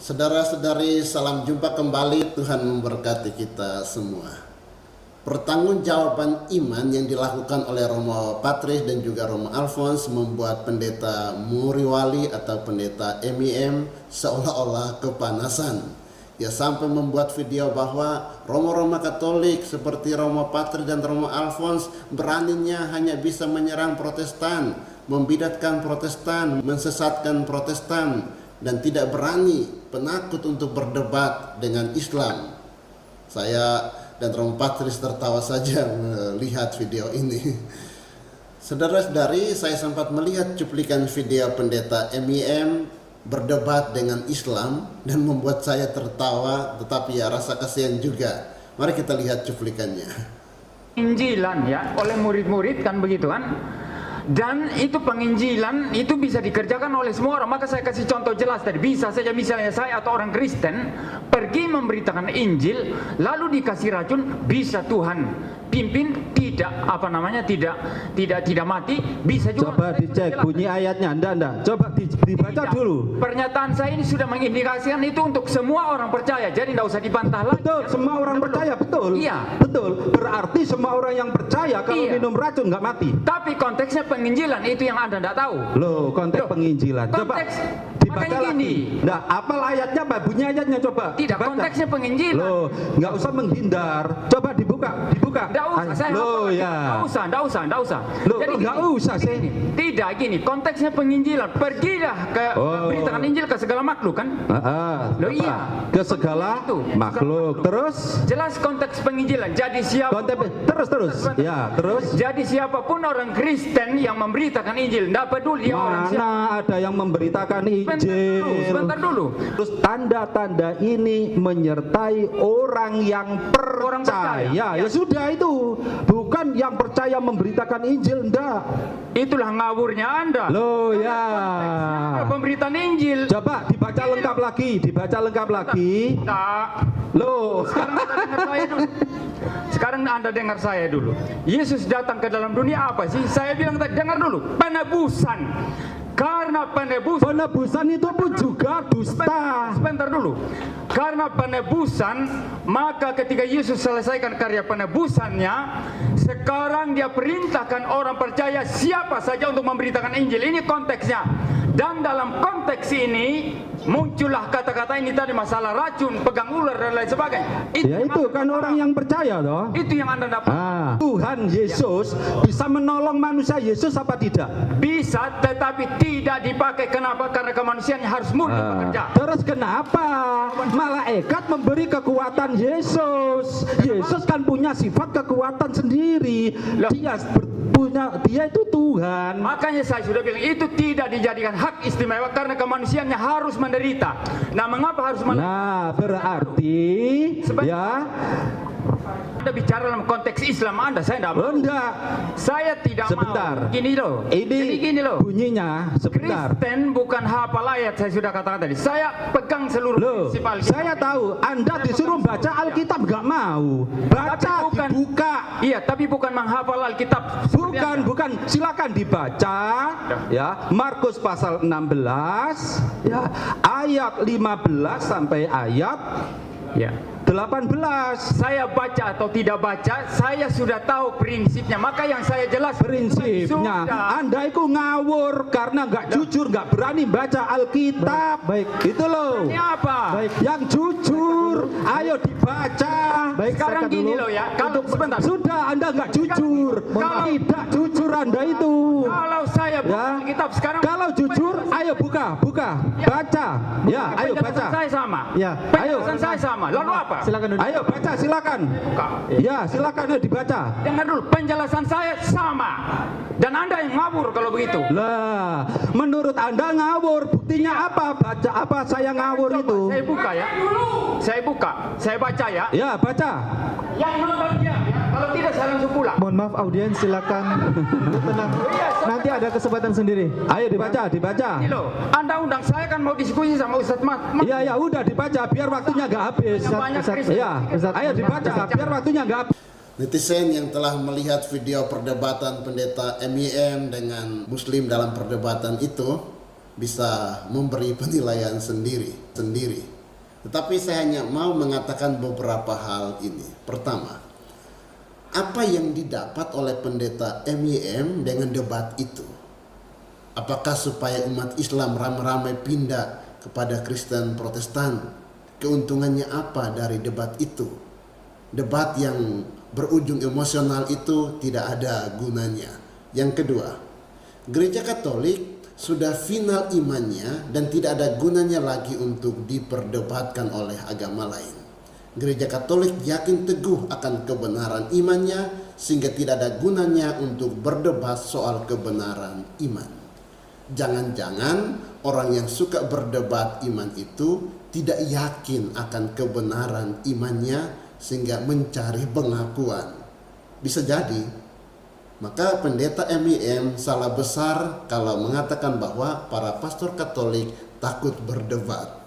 Saudara-saudari, salam jumpa kembali. Tuhan memberkati kita semua. Pertanggungjawaban iman yang dilakukan oleh Romo Patris dan juga Romo Alphonse membuat pendeta Muriwali atau pendeta MIM seolah-olah kepanasan. Ia sampai membuat video bahwa Romo-Romo Katolik seperti Romo Patris dan Romo Alphonse beraninya hanya bisa menyerang Protestan, membidatkan Protestan, mensesatkan Protestan, dan tidak berani, penakut untuk berdebat dengan Islam. Saya dan Romo Patris tertawa saja melihat video ini. Saudara-saudari, saya sempat melihat cuplikan video pendeta MIM berdebat dengan Islam dan membuat saya tertawa, tetapi ya rasa kasihan juga. Mari kita lihat cuplikannya. Penginjilan ya oleh murid-murid kan begitu kan. Dan itu penginjilan itu bisa dikerjakan oleh semua orang. Maka saya kasih contoh jelas tadi. Bisa saja misalnya saya atau orang Kristen pergi memberitakan Injil lalu dikasih racun, bisa Tuhan pimpin, tidak tidak mati, bisa juga. Coba dicek bunyi ayatnya, anda coba dibaca dulu. Pernyataan saya ini sudah mengindikasikan itu untuk semua orang percaya, jadi tidak usah dibantah lagi. Betul, ya? Semua orang percaya, betul. Iya, betul. Berarti semua orang yang percaya kalau minum racun nggak mati. Tapi konteksnya penginjilan itu yang anda tidak tahu. Loh, konteks penginjilan. Coba dibaca lagi. Nah, apa ayatnya, Pak? Bunyi ayatnya coba. Tidak, baca. Konteksnya penginjilan. Loh, nggak usah menghindar. Coba dibuka. Tidak usah, saya loh, ya. Tidak usah. Loh, jadi nggak usah sih. Tidak, gini, konteksnya penginjilan. Pergilah ke beritakan Injil ke segala makhluk kan? Loh iya. Ke segala makhluk. Terus? Jelas konteks penginjilan. Jadi siapa? Terus. Ya, terus. Jadi siapapun orang Kristen yang memberitakan Injil, tidak peduli dia orang siapa. Mana ada yang memberitakan Injil? Sebentar dulu. Terus tanda-tanda ini menyertai orang yang percaya. Ya sudah itu. Bukan yang percaya memberitakan Injil, enggak. Itulah ngawurnya Anda. Loh ya. Pemberitaan Injil. Coba dibaca lengkap lagi. Tak. Loh. Sekarang Anda dengar saya dulu. Yesus datang ke dalam dunia apa sih? Saya bilang tadi, dengar dulu. Penebusan. Karena penebusan itu pun juga dusta. Sebentar dulu. Karena penebusan, maka ketika Yesus selesaikan karya penebusannya, sekarang dia perintahkan orang percaya siapa saja untuk memberitakan Injil. Ini konteksnya. Dan dalam konteks ini muncullah kata-kata ini tadi, masalah racun, pegang ular dan lain sebagainya. Itu kan orang yang percaya toh. Itu yang Anda dapat. Tuhan Yesus bisa menolong manusia Yesus apa tidak? Bisa, tetapi tidak dipakai. Kenapa? Karena kemanusiaannya harus murni bekerja. Terus kenapa malaikat memberi kekuatan Yesus? Yesus kan punya sifat kekuatan sendiri. Dia itu Tuhan. Makanya saya sudah bilang itu tidak dijadikan hak istimewa karena kemanusiaannya harus menderita. Nah, mengapa harus menderita? Nah, berarti ya Anda bicara dalam konteks Islam Anda, saya tidak mau. Enggak. Saya tidak sebentar. mau. Gini loh. Ini gini loh. Bunyinya sebentar. Kristen bukan hafal ayat, saya sudah katakan tadi. Saya pegang seluruh prinsip Alkitab. Saya tahu Anda disuruh baca Alkitab nggak mau. Baca, dibuka. Iya, tapi bukan menghafal Alkitab. Bukan. Silakan dibaca ya. Markus pasal 16 ya, ayat 15 sampai ayat 18. Saya baca atau tidak baca, saya sudah tahu prinsipnya. Maka yang saya jelas prinsipnya. Anda itu ngawur karena nggak jujur, nggak berani baca Alkitab. Baik. Itu loh. Ini apa? Baik. Yang jujur, ayo dibaca. Baik. Sekarang gini loh ya. Kalau sebentar. Sudah, Anda nggak jujur. Kalau tidak jujur Anda itu. Kalau saya buka Alkitab sekarang. Kalau jujur, ayo buka. Baca. Ya, ayo baca. Saya sama. Ya, ayo. Penjelasan saya sama. Lalu apa? Silakan. Ayo baca, silakan. Ya, silakan dibaca. Dengar dulu, penjelasan saya sama. Dan Anda yang ngawur kalau begitu. Lah, menurut Anda ngawur. Buktinya apa? Baca apa saya ngawur itu? Saya buka ya. Saya baca ya. Ya, baca. Yang nonton dia ya. Kalau tidak saya langsung pulang. Mohon maaf audiens, silakan tenang. Nanti ada kesempatan sendiri. Ayo dibaca. Ini loh, Anda undang saya kan mau diskusi sama Ustadz Mat. Iya, udah dibaca biar waktunya nggak habis. Ya, ayo dibaca biar waktunya nggak habis. Netizen yang telah melihat video perdebatan pendeta MIM dengan Muslim dalam perdebatan itu bisa memberi penilaian sendiri. Tetapi saya hanya mau mengatakan beberapa hal ini. Pertama, apa yang didapat oleh pendeta MIM dengan debat itu? Apakah supaya umat Islam ramai-ramai pindah kepada Kristen Protestan? Keuntungannya apa dari debat itu? Debat yang berujung emosional itu tidak ada gunanya. Yang kedua, Gereja Katolik sudah final imannya dan tidak ada gunanya lagi untuk diperdebatkan oleh agama lain. Gereja Katolik yakin teguh akan kebenaran imannya sehingga tidak ada gunanya untuk berdebat soal kebenaran iman. Jangan-jangan orang yang suka berdebat iman itu tidak yakin akan kebenaran imannya sehingga mencari pengakuan. Bisa jadi. Maka pendeta MIM salah besar kalau mengatakan bahwa para pastor Katolik takut berdebat.